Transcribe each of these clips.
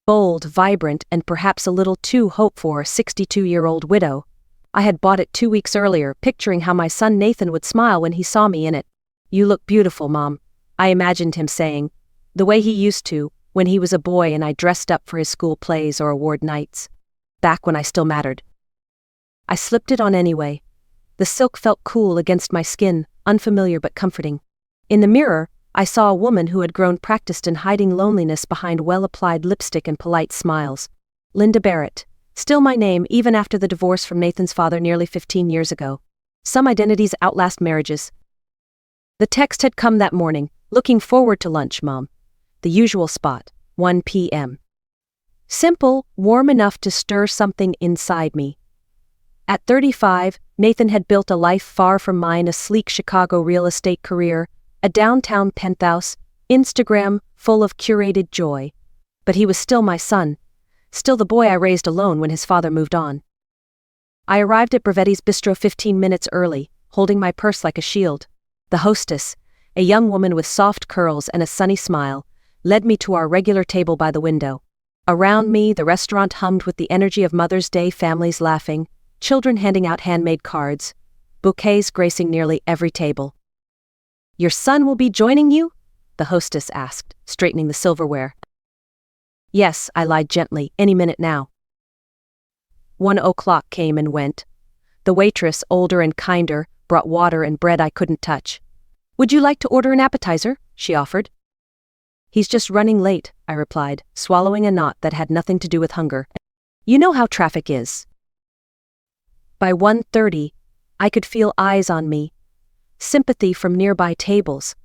bold, vibrant, and perhaps a little too hoped for 62-year-old widow. I had bought it 2 weeks earlier, picturing how my son Nathan would smile when he saw me in it. "You look beautiful, Mom," I imagined him saying, the way he used to, when he was a boy and I dressed up for his school plays or award nights. Back when I still mattered. I slipped it on anyway. The silk felt cool against my skin, unfamiliar but comforting. In the mirror, I saw a woman who had grown practiced in hiding loneliness behind well-applied lipstick and polite smiles. Linda Barrett. Still my name even after the divorce from Nathan's father nearly 15 years ago. Some identities outlast marriages. The text had come that morning. "Looking forward to lunch, Mom." The usual spot, 1 p.m. Simple, warm enough to stir something inside me. At 35, Nathan had built a life far from mine, a sleek Chicago real estate career, a downtown penthouse, Instagram full of curated joy. But he was still my son, still the boy I raised alone when his father moved on. I arrived at Bravetti's Bistro 15 minutes early, holding my purse like a shield. The hostess, a young woman with soft curls and a sunny smile, led me to our regular table by the window. Around me, the restaurant hummed with the energy of Mother's Day, families laughing, children handing out handmade cards, bouquets gracing nearly every table. "Your son will be joining you?" the hostess asked, straightening the silverware. "Yes," I lied gently, "any minute now." 1 o'clock came and went. The waitress, older and kinder, brought water and bread I couldn't touch. "Would you like to order an appetizer?" she offered. "He's just running late," I replied, swallowing a knot that had nothing to do with hunger. "You know how traffic is." By 1:30, I could feel eyes on me, sympathy from nearby tables.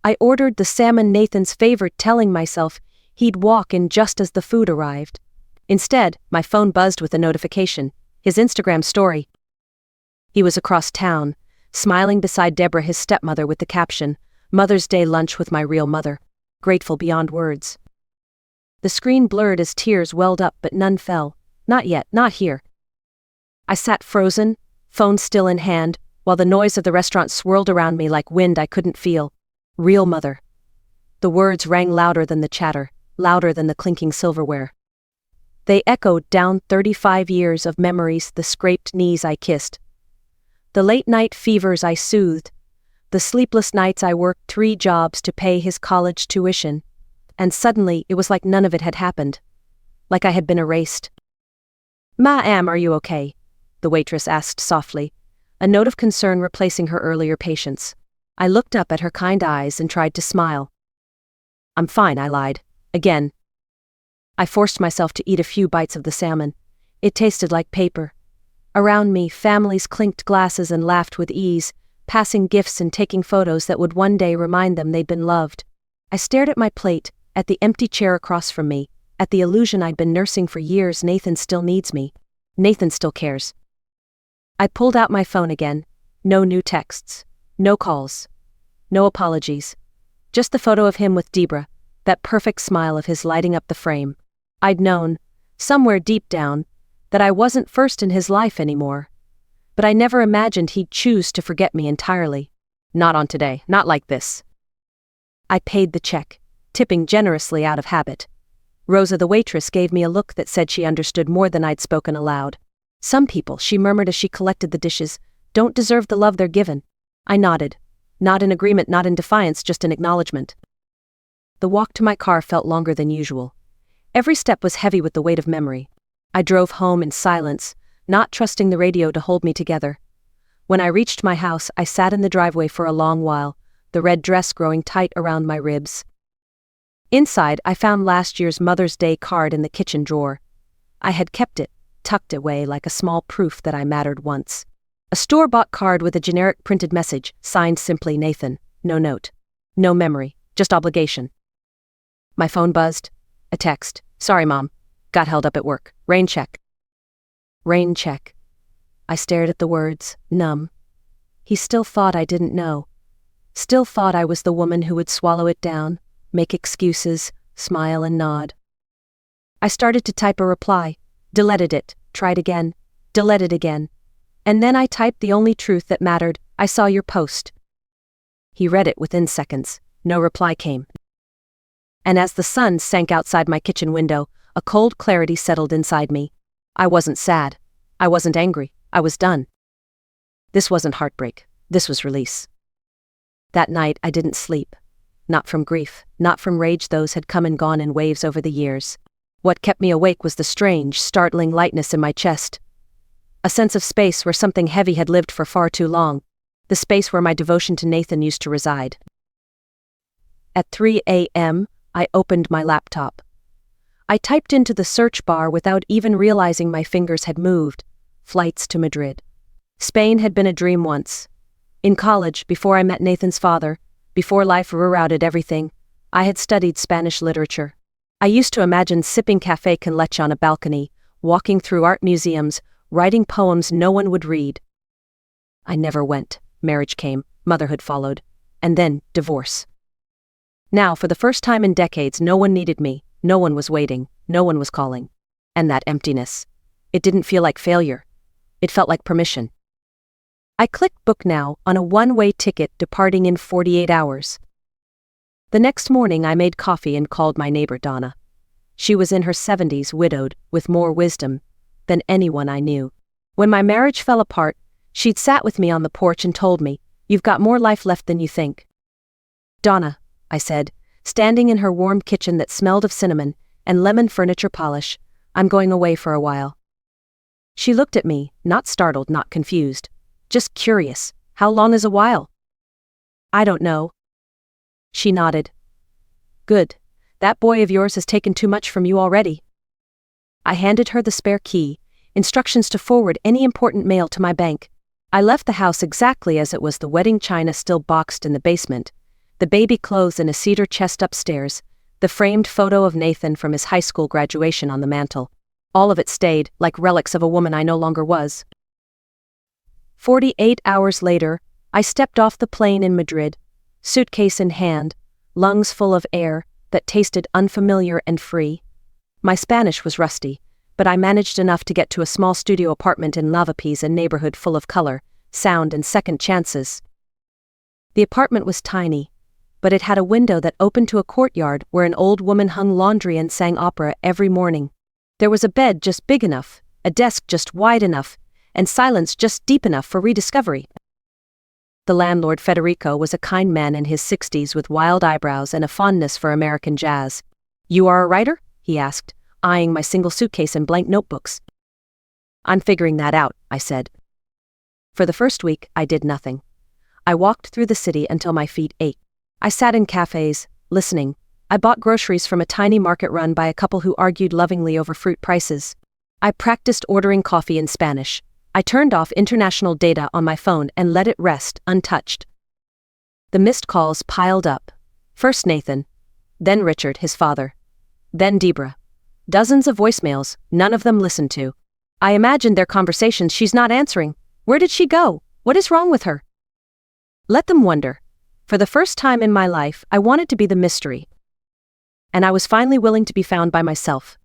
I ordered the salmon Nathan's favorite, telling myself he'd walk in just as the food arrived. Instead, my phone buzzed with a notification, his Instagram story. He was across town, smiling beside Deborah, his stepmother, with the caption, "Mother's Day lunch with my real mother. Grateful beyond words." The screen blurred as tears welled up, but none fell. Not yet, not here. I sat frozen, phone still in hand, while the noise of the restaurant swirled around me like wind I couldn't feel. Real mother. The words rang louder than the chatter, louder than the clinking silverware. They echoed down 35 years of memories, the scraped knees I kissed, the late-night fevers I soothed, the sleepless nights I worked 3 jobs to pay his college tuition, and suddenly it was like none of it had happened, like I had been erased. "Ma'am, are you okay?" the waitress asked softly, a note of concern replacing her earlier patience. I looked up at her kind eyes and tried to smile. "I'm fine," I lied. Again. I forced myself to eat a few bites of the salmon. It tasted like paper. Around me, families clinked glasses and laughed with ease, passing gifts and taking photos that would one day remind them they'd been loved. I stared at my plate, at the empty chair across from me, at the illusion I'd been nursing for years. Nathan still needs me. Nathan still cares. I pulled out my phone again. No new texts. No calls. No apologies. Just the photo of him with Deborah, that perfect smile of his lighting up the frame. I'd known, somewhere deep down, that I wasn't first in his life anymore. But I never imagined he'd choose to forget me entirely. Not on today, not like this. I paid the check, tipping generously out of habit. Rosa, the waitress, gave me a look that said she understood more than I'd spoken aloud. "Some people," she murmured as she collected the dishes, "don't deserve the love they're given." I nodded. Not in agreement, not in defiance, just in acknowledgement. The walk to my car felt longer than usual. Every step was heavy with the weight of memory. I drove home in silence, not trusting the radio to hold me together. When I reached my house, I sat in the driveway for a long while, the red dress growing tight around my ribs. Inside, I found last year's Mother's Day card in the kitchen drawer. I had kept it, tucked away like a small proof that I mattered once. A store-bought card with a generic printed message, signed simply Nathan. No note. No memory, just obligation. My phone buzzed. A text. "Sorry, Mom. Got held up at work. Rain check." Rain check. I stared at the words, numb. He still thought I didn't know. Still thought I was the woman who would swallow it down, make excuses, smile and nod. I started to type a reply, deleted it, tried again, deleted again. And then I typed the only truth that mattered: "I saw your post." He read it within seconds. No reply came. And as the sun sank outside my kitchen window, a cold clarity settled inside me. I wasn't sad. I wasn't angry. I was done. This wasn't heartbreak. This was release. That night I didn't sleep. Not from grief, not from rage. Those had come and gone in waves over the years. What kept me awake was the strange, startling lightness in my chest. A sense of space where something heavy had lived for far too long. The space where my devotion to Nathan used to reside. At 3 a.m., I opened my laptop. I typed into the search bar without even realizing my fingers had moved. Flights to Madrid. Spain had been a dream once. In college, before I met Nathan's father, before life rerouted everything, I had studied Spanish literature. I used to imagine sipping café con leche on a balcony, walking through art museums, writing poems no one would read. I never went. Marriage came, motherhood followed, and then divorce. Now, for the first time in decades, no one needed me, no one was waiting, no one was calling. And that emptiness. It didn't feel like failure. It felt like permission. I clicked book now on a one-way ticket departing in 48 hours. The next morning I made coffee and called my neighbor Donna. She was in her 70s, widowed, with more wisdom than anyone I knew. When my marriage fell apart, she'd sat with me on the porch and told me, "You've got more life left than you think." "Donna," I said, standing in her warm kitchen that smelled of cinnamon and lemon furniture polish, "I'm going away for a while." She looked at me, not startled, not confused. Just curious. "How long is a while?" "I don't know." She nodded. "Good. That boy of yours has taken too much from you already." I handed her the spare key, instructions to forward any important mail to my bank. I left the house exactly as it was, the wedding china still boxed in the basement, the baby clothes in a cedar chest upstairs, the framed photo of Nathan from his high school graduation on the mantel. All of it stayed, like relics of a woman I no longer was. 48 hours later, I stepped off the plane in Madrid, suitcase in hand, lungs full of air that tasted unfamiliar and free. My Spanish was rusty, but I managed enough to get to a small studio apartment in Lavapiés, a neighborhood full of color, sound, and second chances. The apartment was tiny, but it had a window that opened to a courtyard where an old woman hung laundry and sang opera every morning. There was a bed just big enough, a desk just wide enough, and silence just deep enough for rediscovery. The landlord, Federico, was a kind man in his 60s with wild eyebrows and a fondness for American jazz. "You are a writer?" he asked, eyeing my single suitcase and blank notebooks. "I'm figuring that out," I said. For the first week, I did nothing. I walked through the city until my feet ached. I sat in cafes, listening. I bought groceries from a tiny market run by a couple who argued lovingly over fruit prices. I practiced ordering coffee in Spanish. I turned off international data on my phone and let it rest untouched. The missed calls piled up. First Nathan, then Richard, his father, then Debra. Dozens of voicemails, none of them listened to. I imagined their conversations. "She's not answering. Where did she go? What is wrong with her?" Let them wonder. For the first time in my life, I wanted to be the mystery. And I was finally willing to be found by myself.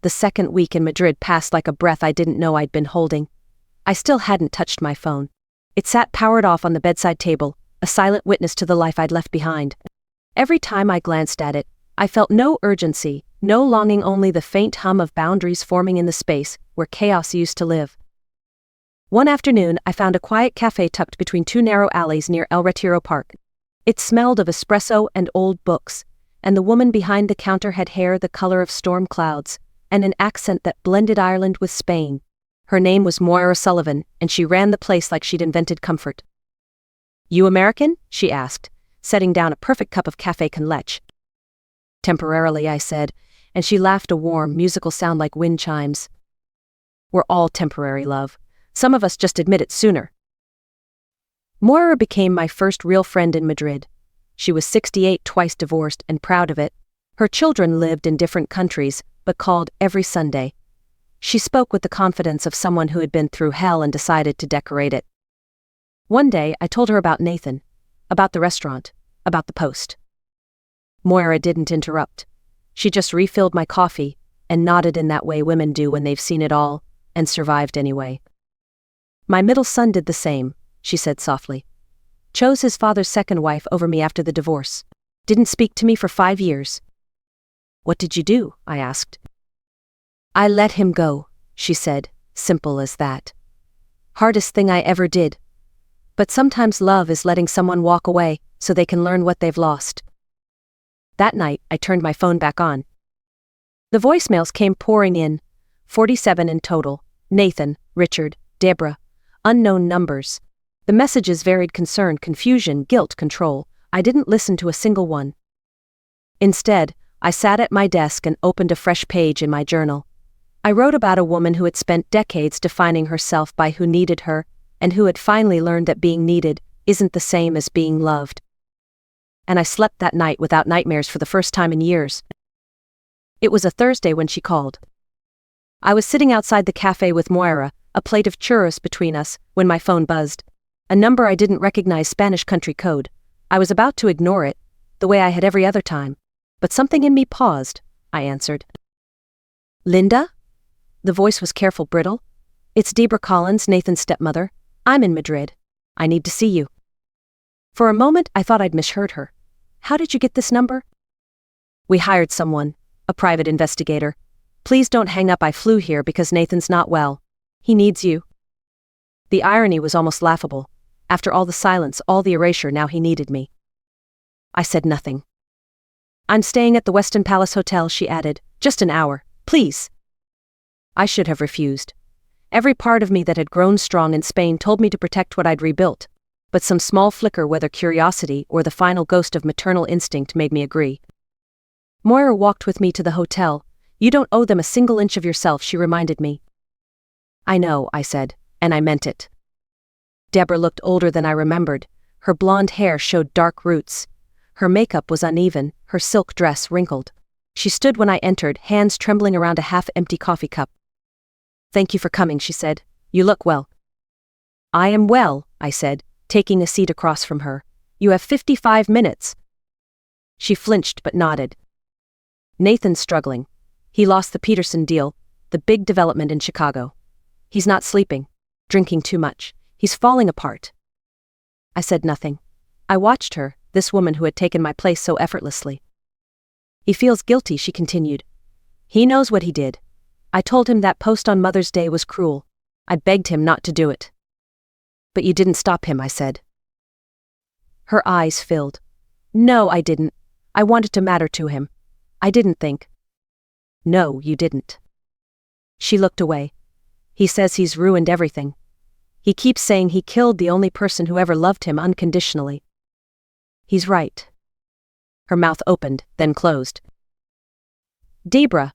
The second week in Madrid passed like a breath I didn't know I'd been holding. I still hadn't touched my phone. It sat powered off on the bedside table, a silent witness to the life I'd left behind. Every time I glanced at it, I felt no urgency, no longing, only the faint hum of boundaries forming in the space where chaos used to live. One afternoon, I found a quiet cafe tucked between two narrow alleys near El Retiro Park. It smelled of espresso and old books, and the woman behind the counter had hair the color of storm clouds, and an accent that blended Ireland with Spain. Her name was Moira Sullivan, and she ran the place like she'd invented comfort. "You American?" she asked, setting down a perfect cup of café con leche. "Temporarily," I said, and she laughed, a warm, musical sound like wind chimes. "We're all temporary, love. Some of us just admit it sooner." Moira became my first real friend in Madrid. She was 68, twice divorced, and proud of it. Her children lived in different countries, but called every Sunday. She spoke with the confidence of someone who had been through hell and decided to decorate it. One day, I told her about Nathan, about the restaurant, about the post. Moira didn't interrupt. She just refilled my coffee and nodded in that way women do when they've seen it all, and survived anyway. "My middle son did the same," she said softly. "Chose his father's second wife over me after the divorce. Didn't speak to me for 5 years." "What did you do?" I asked. I let him go, she said, simple as that. Hardest thing I ever did. But sometimes love is letting someone walk away so they can learn what they've lost. That night, I turned my phone back on. The voicemails came pouring in, 47 in total. Nathan, Richard, Deborah, unknown numbers. The messages varied concern, confusion, guilt, control. I didn't listen to a single one. Instead, I sat at my desk and opened a fresh page in my journal. I wrote about a woman who had spent decades defining herself by who needed her, and who had finally learned that being needed isn't the same as being loved. And I slept that night without nightmares for the first time in years. It was a Thursday when she called. I was sitting outside the cafe with Moira, a plate of churros between us, when my phone buzzed. A number I didn't recognize, Spanish country code. I was about to ignore it, the way I had every other time. But something in me paused. I answered. Linda? The voice was careful, brittle. It's Deborah Collins, Nathan's stepmother. I'm in Madrid. I need to see you. For a moment, I thought I'd misheard her. How did you get this number? We hired someone, a private investigator. Please don't hang up, I flew here because Nathan's not well. He needs you. The irony was almost laughable. After all the silence, all the erasure, now he needed me. I said nothing. I'm staying at the Weston Palace Hotel, she added. Just an hour, please. I should have refused. Every part of me that had grown strong in Spain told me to protect what I'd rebuilt. But some small flicker, whether curiosity or the final ghost of maternal instinct, made me agree. Moira walked with me to the hotel. You don't owe them a single inch of yourself, she reminded me. I know, I said, and I meant it. Deborah looked older than I remembered. Her blonde hair showed dark roots. Her makeup was uneven, her silk dress wrinkled. She stood when I entered, hands trembling around a half-empty coffee cup. Thank you for coming, she said. You look well. I am well, I said, taking a seat across from her. You have 55 minutes. She flinched but nodded. Nathan's struggling. He lost the Peterson deal, the big development in Chicago. He's not sleeping, drinking too much. He's falling apart. I said nothing. I watched her, this woman who had taken my place so effortlessly. He feels guilty, she continued. He knows what he did. I told him that post on Mother's Day was cruel. I begged him not to do it. But you didn't stop him, I said. Her eyes filled. No, I didn't. I wanted to matter to him. I didn't think. No, you didn't. She looked away. He says he's ruined everything. He keeps saying he killed the only person who ever loved him unconditionally. He's right. Her mouth opened, then closed. Deborah,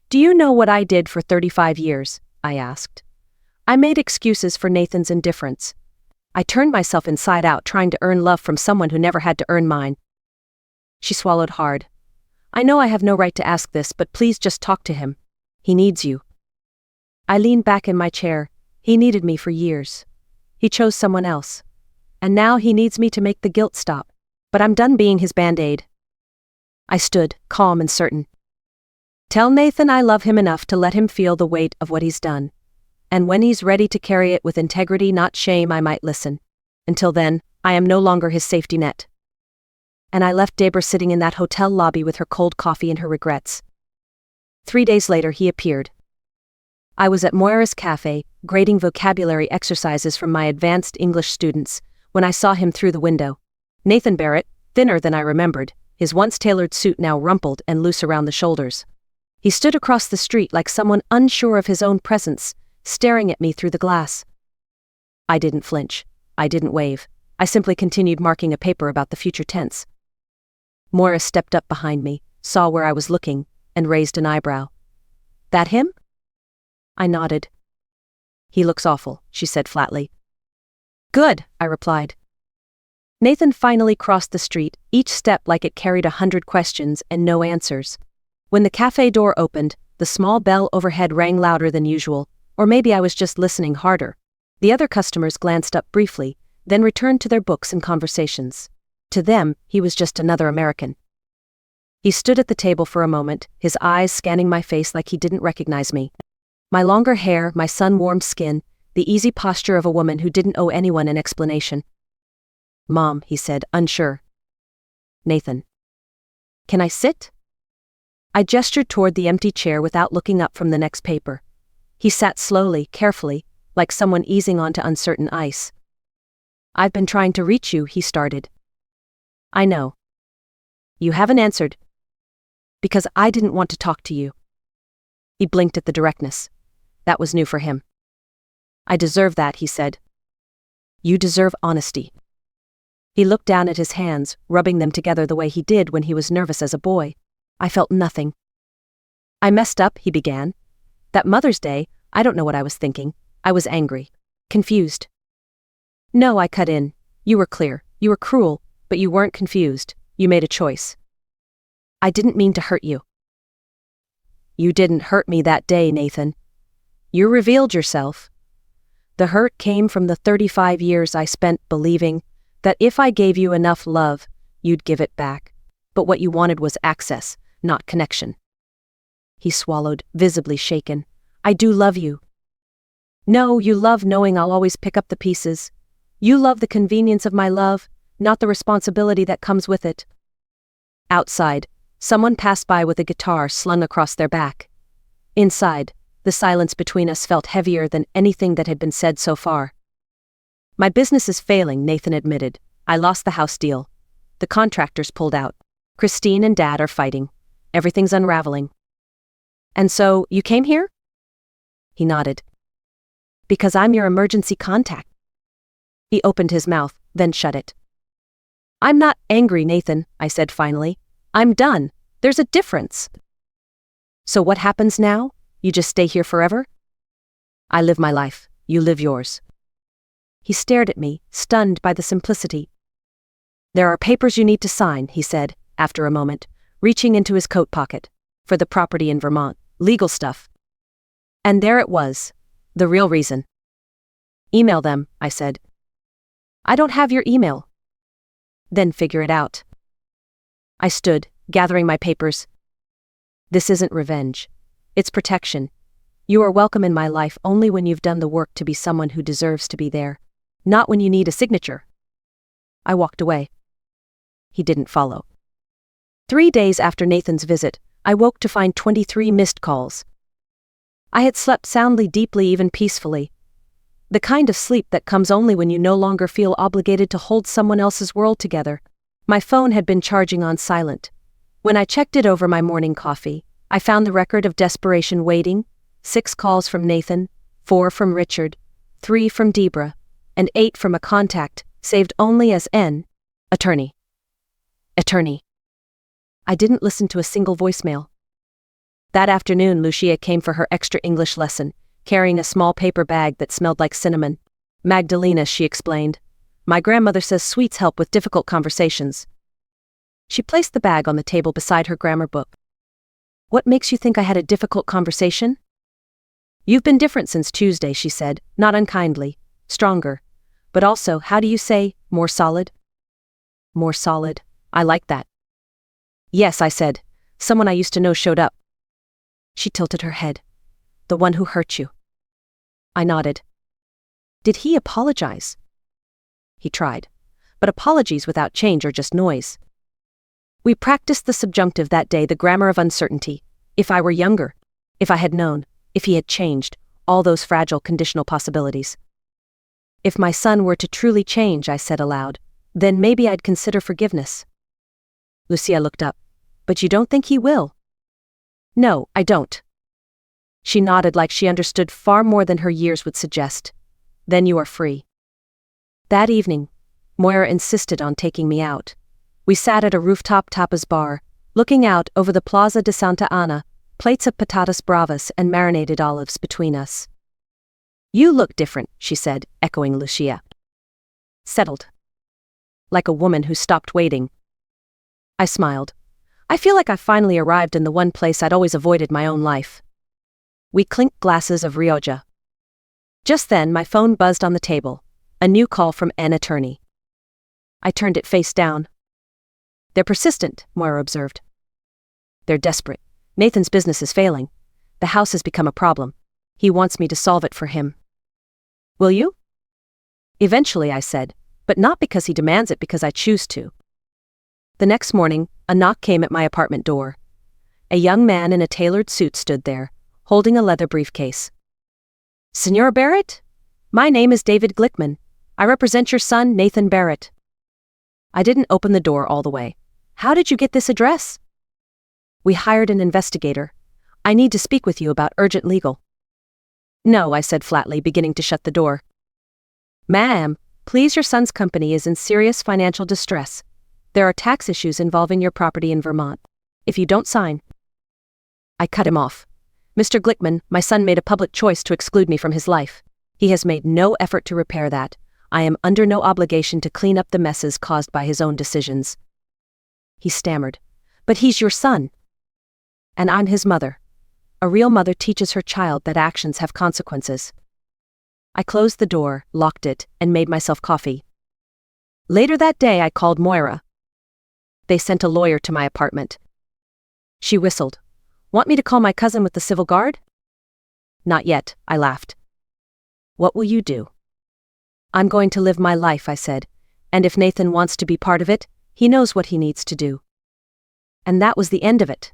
do you know what I did for 35 years? I asked. I made excuses for Nathan's indifference. I turned myself inside out trying to earn love from someone who never had to earn mine. She swallowed hard. I know I have no right to ask this, but please just talk to him. He needs you. I leaned back in my chair. He needed me for years. He chose someone else. And now he needs me to make the guilt stop. But I'm done being his band-aid. I stood, calm and certain. Tell Nathan I love him enough to let him feel the weight of what he's done. And when he's ready to carry it with integrity, not shame, I might listen. Until then, I am no longer his safety net. And I left Deborah sitting in that hotel lobby with her cold coffee and her regrets. 3 days later, he appeared. I was at Moira's cafe, grading vocabulary exercises from my advanced English students, when I saw him through the window. Nathan Barrett, thinner than I remembered, his once tailored suit now rumpled and loose around the shoulders. He stood across the street like someone unsure of his own presence, staring at me through the glass. I didn't flinch. I didn't wave. I simply continued marking a paper about the future tense. Moira stepped up behind me, saw where I was looking, and raised an eyebrow. That him? I nodded. He looks awful, she said flatly. Good, I replied. Nathan finally crossed the street, each step like it carried 100 questions and no answers. When the cafe door opened, the small bell overhead rang louder than usual, or maybe I was just listening harder. The other customers glanced up briefly, then returned to their books and conversations. To them, he was just another American. He stood at the table for a moment, his eyes scanning my face like he didn't recognize me. My longer hair, my sun-warmed skin, the easy posture of a woman who didn't owe anyone an explanation. Mom, he said, unsure. Nathan. Can I sit? I gestured toward the empty chair without looking up from the next paper. He sat slowly, carefully, like someone easing onto uncertain ice. "I've been trying to reach you," he started. "I know. You haven't answered. Because I didn't want to talk to you." He blinked at the directness. That was new for him. "I deserve that," he said. "You deserve honesty." He looked down at his hands, rubbing them together the way he did when he was nervous as a boy. I felt nothing. "I messed up," he began. "That Mother's Day, I don't know what I was thinking. I was angry. Confused." "No," I cut in. "You were clear. You were cruel, but you weren't confused. You made a choice." "I didn't mean to hurt you." "You didn't hurt me that day, Nathan. You revealed yourself. The hurt came from the 35 years I spent believing that if I gave you enough love, you'd give it back. But what you wanted was access, not connection." He swallowed, visibly shaken. "I do love you." "No, you love knowing I'll always pick up the pieces. You love the convenience of my love, not the responsibility that comes with it." Outside, someone passed by with a guitar slung across their back. Inside, the silence between us felt heavier than anything that had been said so far. "My business is failing," Nathan admitted. "I lost the house deal. The contractors pulled out. Christine and Dad are fighting. Everything's unraveling." "And so, you came here?" He nodded. "Because I'm your emergency contact." He opened his mouth, then shut it. "I'm not angry, Nathan," I said finally. "I'm done. There's a difference." "So what happens now? You just stay here forever?" "I live my life. You live yours." He stared at me, stunned by the simplicity. "There are papers you need to sign," he said, after a moment, reaching into his coat pocket. "For the property in Vermont. Legal stuff." And there it was. The real reason. "Email them," I said. "I don't have your email." "Then figure it out." I stood, gathering my papers. "This isn't revenge. It's protection. You are welcome in my life only when you've done the work to be someone who deserves to be there. Not when you need a signature." I walked away. He didn't follow. 3 days after Nathan's visit, I woke to find 23 missed calls. I had slept soundly, deeply, even peacefully. The kind of sleep that comes only when you no longer feel obligated to hold someone else's world together. My phone had been charging on silent. When I checked it over my morning coffee, I found the record of desperation waiting: 6 calls from Nathan, 4 from Richard, 3 from Debra, and 8 from a contact, saved only as N. Attorney. Attorney. I didn't listen to a single voicemail. That afternoon, Lucia came for her extra English lesson, carrying a small paper bag that smelled like cinnamon. "Magdalena," she explained. "My grandmother says sweets help with difficult conversations." She placed the bag on the table beside her grammar book. "What makes you think I had a difficult conversation?" "You've been different since Tuesday," she said, not unkindly. "Stronger. But also, how do you say, more solid?" "More solid. I like that." "Yes," I said. "Someone I used to know showed up." She tilted her head. "The one who hurt you." I nodded. "Did he apologize?" He tried. But apologies without change are just noise. We practiced the subjunctive that day, the grammar of uncertainty. If I were younger. If I had known. If he had changed. All those fragile conditional possibilities. "If my son were to truly change," I said aloud, "then maybe I'd consider forgiveness." Lucia looked up. "But you don't think he will?" "No, I don't." She nodded like she understood far more than her years would suggest. "Then you are free." That evening, Moira insisted on taking me out. We sat at a rooftop tapas bar, looking out over the Plaza de Santa Ana, plates of patatas bravas and marinated olives between us. "You look different," she said, echoing Lucia. "Settled. Like a woman who stopped waiting." I smiled. I feel like I finally arrived in the one place I'd always avoided my own life. We clinked glasses of Rioja. Just then my phone buzzed on the table. A new call from an attorney. I turned it face down. "They're persistent," Moira observed. "They're desperate. Nathan's business is failing. The house has become a problem. He wants me to solve it for him." "Will you?" "Eventually," I said, "but not because he demands it, because I choose to." The next morning, a knock came at my apartment door. A young man in a tailored suit stood there, holding a leather briefcase. "Senora Barrett? My name is David Glickman. I represent your son, Nathan Barrett." I didn't open the door all the way. "How did you get this address?" "We hired an investigator. I need to speak with you about urgent legal." "No," I said flatly, beginning to shut the door. "Ma'am, please, your son's company is in serious financial distress. There are tax issues involving your property in Vermont. If you don't sign..." I cut him off. "Mr. Glickman, my son made a public choice to exclude me from his life. He has made no effort to repair that. I am under no obligation to clean up the messes caused by his own decisions." He stammered. "But he's your son." "And I'm his mother. A real mother teaches her child that actions have consequences." I closed the door, locked it, and made myself coffee. Later that day I called Moira. They sent a lawyer to my apartment. She whistled. "Want me to call my cousin with the civil guard?" "Not yet," I laughed. "What will you do?" "I'm going to live my life," I said, "and if Nathan wants to be part of it, he knows what he needs to do." And that was the end of it.